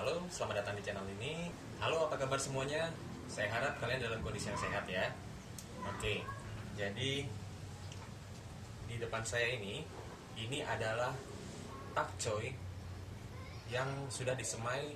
Halo, selamat datang di channel ini. Halo, apa kabar semuanya? Saya harap kalian dalam kondisi yang sehat ya. Oke, jadi di depan saya ini adalah pakcoy yang sudah disemai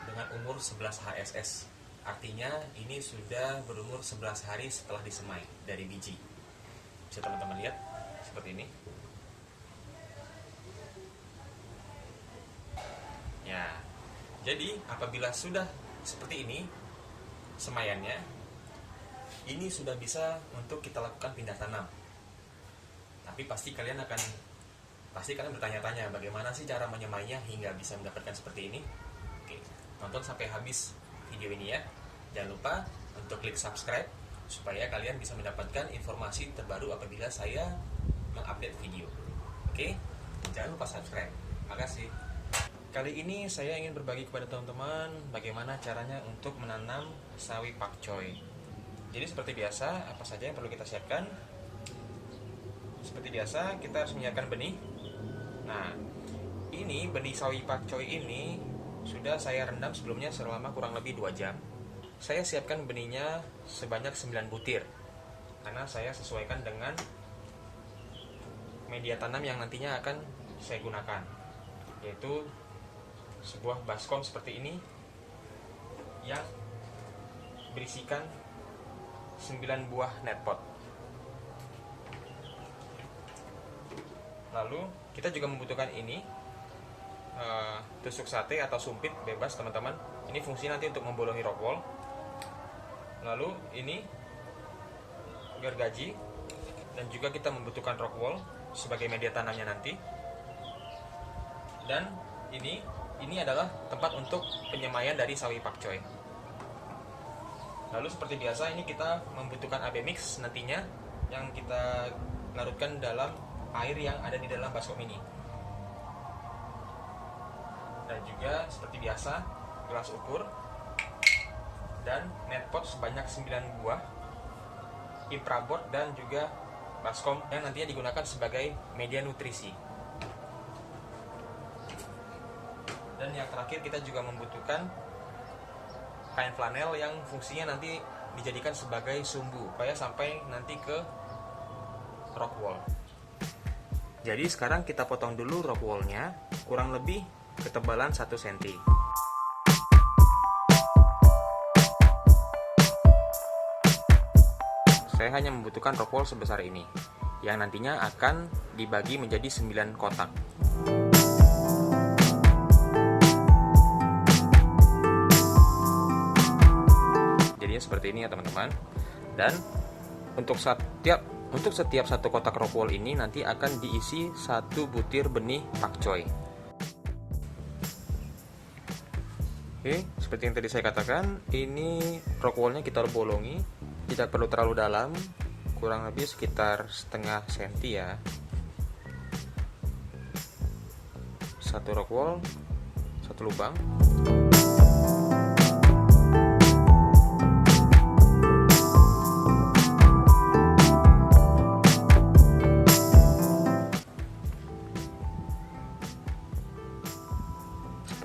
dengan umur 11 HSS. Artinya ini sudah berumur 11 hari setelah disemai dari biji. Bisa teman-teman lihat seperti ini. Ya, jadi apabila sudah seperti ini semaiannya, ini sudah bisa untuk kita lakukan pindah tanam. Tapi pasti kalian bertanya-tanya bagaimana sih cara menyemainya hingga bisa mendapatkan seperti ini. Oke, tonton sampai habis video ini ya. Jangan lupa untuk klik subscribe supaya kalian bisa mendapatkan informasi terbaru apabila saya mengupdate video. Oke, jangan lupa subscribe. Makasih. Kali ini saya ingin berbagi kepada teman-teman bagaimana caranya untuk menanam sawi pakcoy. Jadi seperti biasa, apa saja yang perlu kita siapkan? Seperti biasa, kita harus menyiapkan benih. Nah, ini benih sawi pakcoy ini sudah saya rendam sebelumnya selama kurang lebih 2 jam. Saya siapkan benihnya sebanyak 9 butir. Karena saya sesuaikan dengan media tanam yang nantinya akan saya gunakan, yaitu sebuah baskom seperti ini yang berisikan 9 buah netpot. Lalu kita juga membutuhkan ini tusuk sate atau sumpit bebas teman-teman. Ini fungsi nanti untuk membolongi rock wool. Lalu ini gergaji, dan juga kita membutuhkan rock wool sebagai media tanamnya nanti. Dan ini adalah tempat untuk penyemaian dari sawi pakcoy. Lalu seperti biasa ini kita membutuhkan AB mix nantinya yang kita larutkan dalam air yang ada di dalam baskom ini. Dan juga seperti biasa gelas ukur dan netpot sebanyak 9 buah, infraboard dan juga baskom yang nantinya digunakan sebagai media nutrisi. Dan yang terakhir kita juga membutuhkan kain flanel yang fungsinya nanti dijadikan sebagai sumbu supaya sampai nanti ke rock wool. Jadi sekarang kita potong dulu rock woolnya kurang lebih ketebalan 1 cm. Saya hanya membutuhkan rock wool sebesar ini yang nantinya akan dibagi menjadi 9 kotak. Seperti ini ya teman-teman. Dan untuk setiap satu kotak rock wool ini nanti akan diisi 1 butir benih pakcoy. Oke, seperti yang tadi saya katakan, ini rock woolnya kita bolongi, tidak perlu terlalu dalam, kurang lebih sekitar setengah senti ya. 1 rock wool, 1 lubang.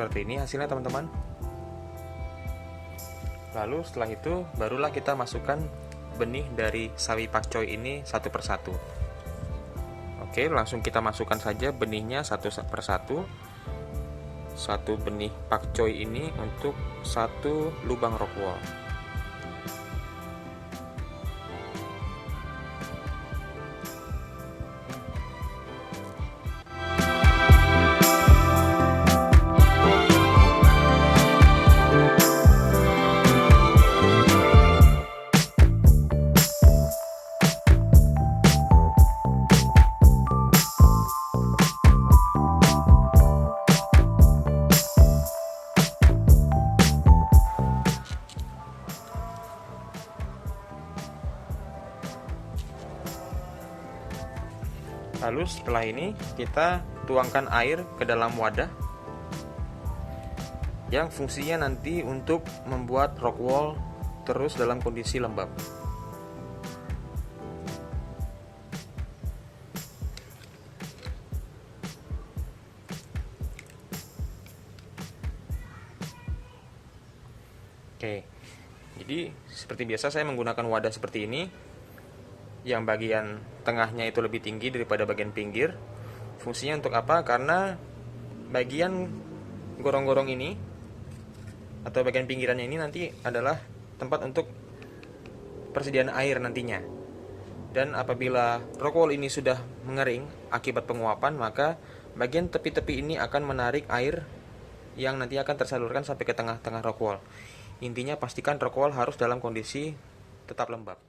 Seperti ini hasilnya teman-teman. Lalu setelah itu barulah kita masukkan benih dari sawi pakcoy ini satu persatu. Oke, langsung kita masukkan saja benihnya satu persatu. 1 benih pakcoy ini untuk 1 lubang rock wool. Lalu setelah ini kita tuangkan air ke dalam wadah yang fungsinya nanti untuk membuat rock wool terus dalam kondisi lembab. Oke, jadi seperti biasa saya menggunakan wadah seperti ini, yang bagian tengahnya itu lebih tinggi daripada bagian pinggir. Fungsinya untuk apa? Karena bagian gorong-gorong ini atau bagian pinggirannya ini nanti adalah tempat untuk persediaan air nantinya. Dan apabila rock wool ini sudah mengering akibat penguapan, maka bagian tepi-tepi ini akan menarik air yang nanti akan tersalurkan sampai ke tengah-tengah rock wool. Intinya pastikan rock wool harus dalam kondisi tetap lembab.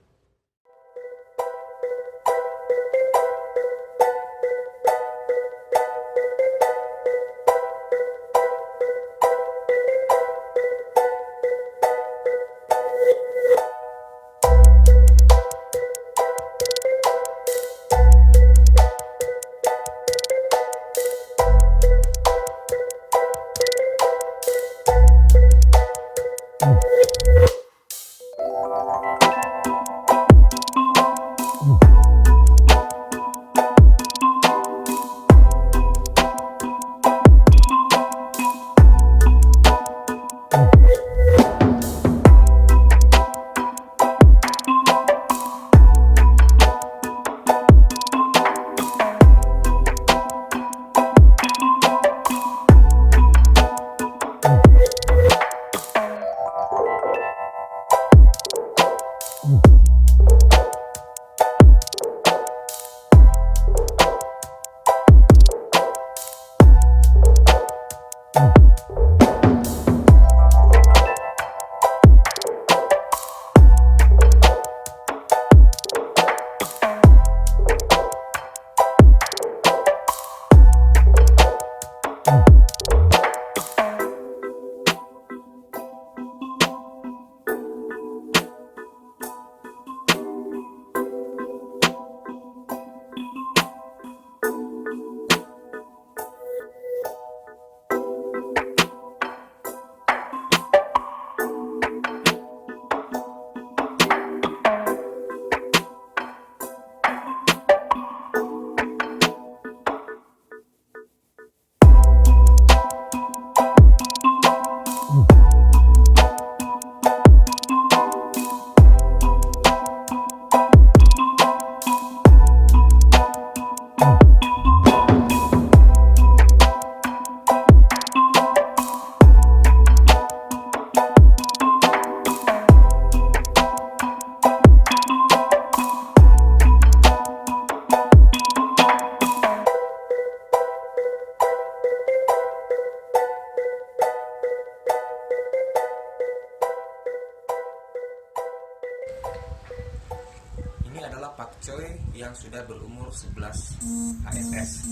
Ini adalah pakcoy yang sudah berumur 11 HSS.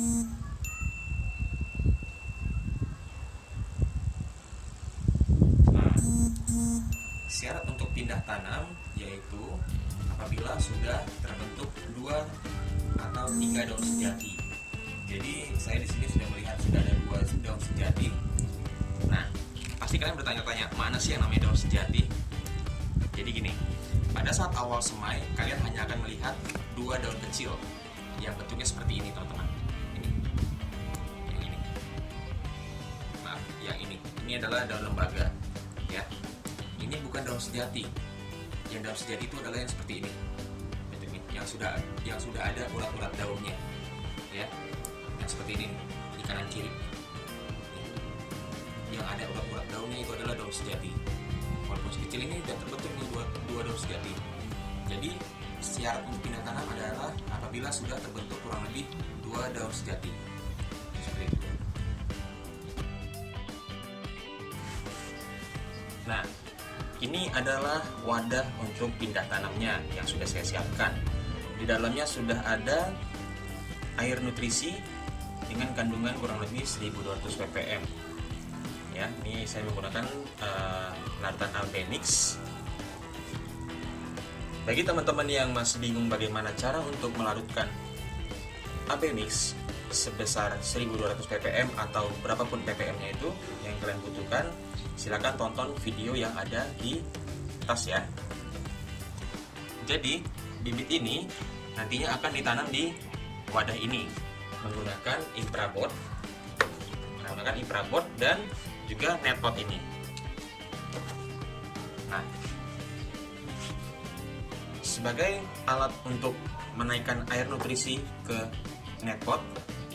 Nah, syarat untuk pindah tanam yaitu apabila sudah terbentuk 2 atau 3 daun sejati. Jadi saya di sini sudah melihat sudah ada 2 daun sejati. Nah, pasti kalian bertanya-tanya, mana sih yang namanya daun sejati? Jadi gini, pada saat awal semai, kalian hanya akan melihat 2 daun kecil yang bentuknya seperti ini, teman-teman. Ini, yang ini. Maaf, yang ini. Ini adalah daun lembaga, ya. Ini bukan daun sejati. Yang daun sejati itu adalah yang seperti ini, bentuknya, yang sudah ada urat-urat daunnya, ya. Yang seperti ini di kanan kiri. Yang ada urat-urat daunnya itu adalah daun sejati. Walaupun sekecil ini dan terbentuk nih dua daun sejati. Jadi syarat untuk pindah tanam adalah apabila sudah terbentuk kurang lebih 2 daun sejati. Seperti itu. Nah, ini adalah wadah untuk pindah tanamnya yang sudah saya siapkan. Di dalamnya sudah ada air nutrisi dengan kandungan kurang lebih 1200 ppm. Ya, ini saya menggunakan larutan Albenix. Bagi teman-teman yang masih bingung bagaimana cara untuk melarutkan Albenix sebesar 1200 ppm atau berapapun ppm-nya itu yang kalian butuhkan, silakan tonton video yang ada di atas ya. Jadi bibit ini nantinya akan ditanam di wadah ini menggunakan infraboard dan juga netpot ini. Nah, sebagai alat untuk menaikkan air nutrisi ke netpot,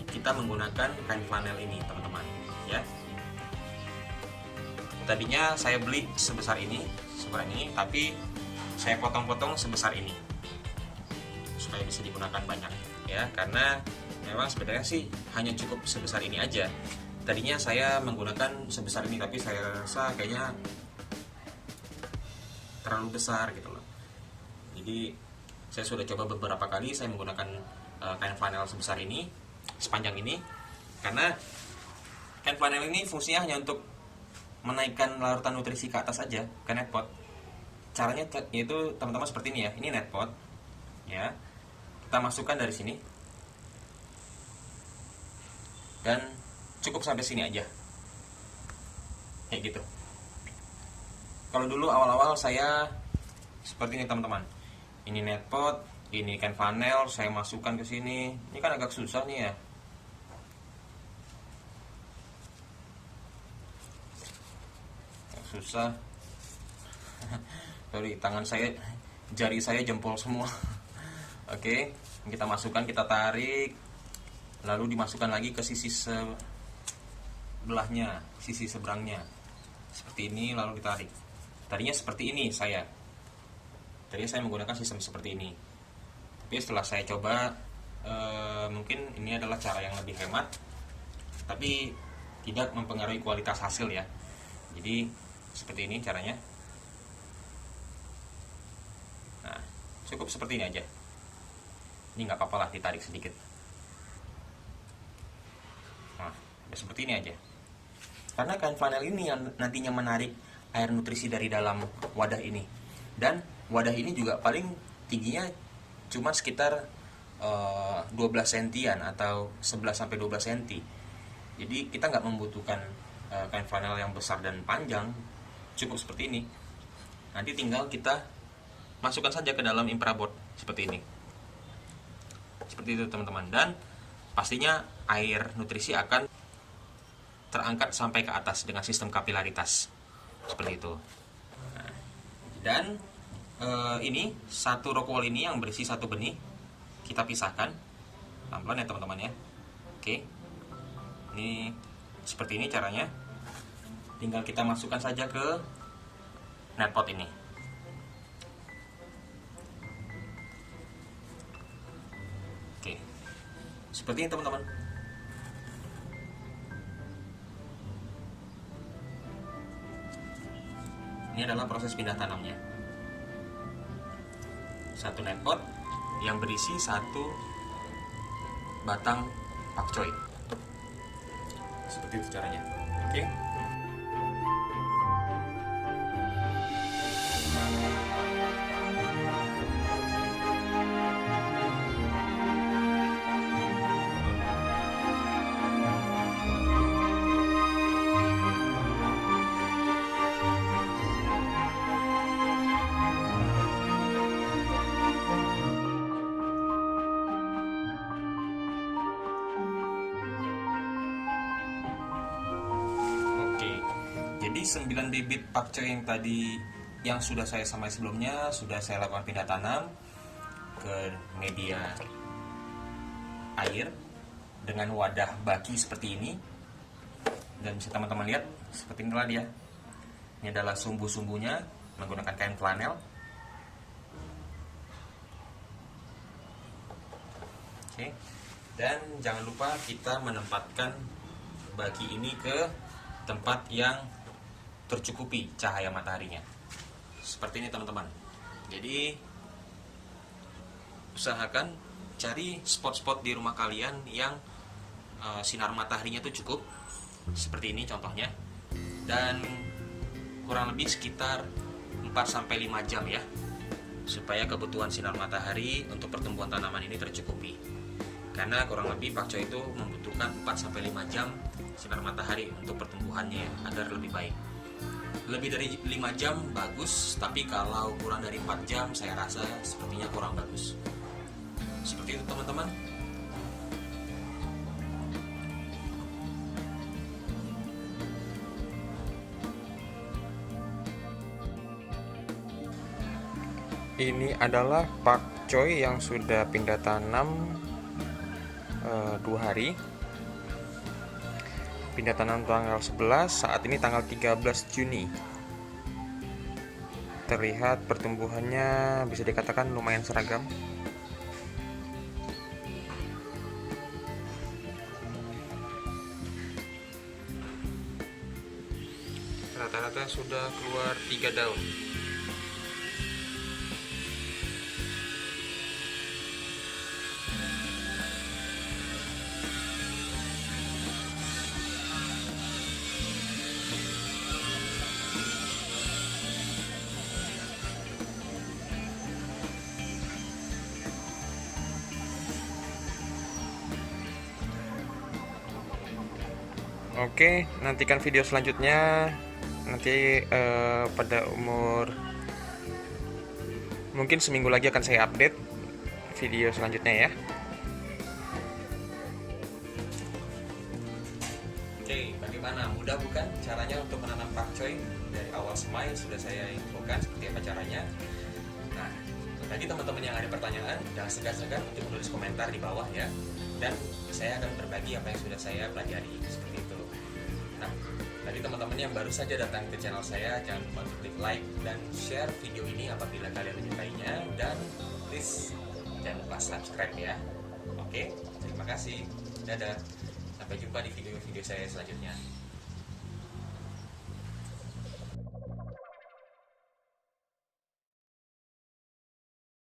kita menggunakan kain flanel ini, teman-teman, ya. Tadinya saya beli sebesar ini, tapi saya potong-potong sebesar ini supaya bisa digunakan banyak, ya. Karena memang sebenarnya sih hanya cukup sebesar ini aja. Tadinya saya menggunakan sebesar ini, tapi saya rasa kayaknya terlalu besar gitu loh. Jadi saya sudah coba beberapa kali saya menggunakan kain flanel sebesar ini, sepanjang ini, karena kain flanel ini fungsinya hanya untuk menaikkan larutan nutrisi ke atas aja ke netpot. Caranya yaitu teman-teman seperti ini ya. Ini netpot, ya. Kita masukkan dari sini dan cukup sampai sini aja, kayak gitu. Kalau dulu awal-awal saya seperti ini, teman-teman. Ini netpot, ini kain flanel, saya masukkan ke sini. Ini kan agak susah nih ya. Susah. Sorry, tangan saya, jari saya jempol semua. Oke, kita masukkan, kita tarik, lalu dimasukkan lagi ke sisi sebelahnya, sisi seberangnya, seperti ini, lalu ditarik. Tadinya seperti ini Tadinya saya menggunakan sistem seperti ini. Tapi setelah saya coba, mungkin ini adalah cara yang lebih hemat, tapi tidak mempengaruhi kualitas hasil ya. Jadi seperti ini caranya. Nah, cukup seperti ini aja. Ini nggak apa-apa lah, ditarik sedikit. Nah, ya seperti ini aja. Karena kain flanel ini yang nantinya menarik air nutrisi dari dalam wadah ini. Dan wadah ini juga paling tingginya cuma sekitar 12 sentian atau 11-12 senti. Jadi kita nggak membutuhkan kain flanel yang besar dan panjang, cukup seperti ini. Nanti tinggal kita masukkan saja ke dalam infraboard seperti ini. Seperti itu, teman-teman. Dan pastinya air nutrisi akan terangkat sampai ke atas dengan sistem kapilaritas seperti itu. Nah, dan ini satu rock wool ini yang berisi satu benih kita pisahkan pelan-pelan ya, teman-teman ya. Oke, ini seperti ini caranya. Tinggal kita masukkan saja ke netpot ini. Oke, seperti ini, teman-teman. Ini adalah proses pindah tanamnya. Satu netpot yang berisi satu batang pakcoy. Seperti itu caranya. Oke. Jadi 9 bibit pakcoy yang tadi yang sudah saya samai sebelumnya sudah saya lakukan pindah tanam ke media air dengan wadah baki seperti ini. Dan bisa teman-teman lihat seperti inilah dia. Ini adalah sumbu-sumbunya menggunakan kain flanel. Oke. Dan jangan lupa kita menempatkan baki ini ke tempat yang tercukupi cahaya mataharinya. Seperti ini, teman-teman. Jadi usahakan cari spot-spot di rumah kalian yang sinar mataharinya itu cukup. Seperti ini contohnya. Dan kurang lebih sekitar 4-5 jam ya, supaya kebutuhan sinar matahari untuk pertumbuhan tanaman ini tercukupi. Karena kurang lebih pakcoy itu membutuhkan 4-5 jam sinar matahari untuk pertumbuhannya agar lebih baik. Lebih dari 5 jam bagus, tapi kalau kurang dari 4 jam saya rasa sepertinya kurang bagus. Seperti itu, teman-teman. Ini adalah pakcoy yang sudah pindah tanam 2 hari. Pindah tanam tanggal 11, saat ini tanggal 13 Juni. Terlihat pertumbuhannya bisa dikatakan lumayan seragam. Rata-rata sudah keluar 3 daun. Oke, nantikan video selanjutnya. Nanti pada umur mungkin seminggu lagi akan saya update video selanjutnya ya. Oke, bagaimana? Mudah bukan caranya untuk menanam pakcoy? Dari awal semai sudah saya infokan seperti apa caranya. Nah, bagi teman-teman yang ada pertanyaan, jangan segan-segan untuk menulis komentar di bawah ya. Dan saya akan berbagi apa yang sudah saya pelajari, seperti itu. Nah, bagi teman-teman yang baru saja datang ke channel saya, jangan lupa untuk klik like dan share video ini apabila kalian menyukainya. Dan please, jangan lupa subscribe ya. Oke, terima kasih. Dadah. Sampai jumpa di video-video saya selanjutnya.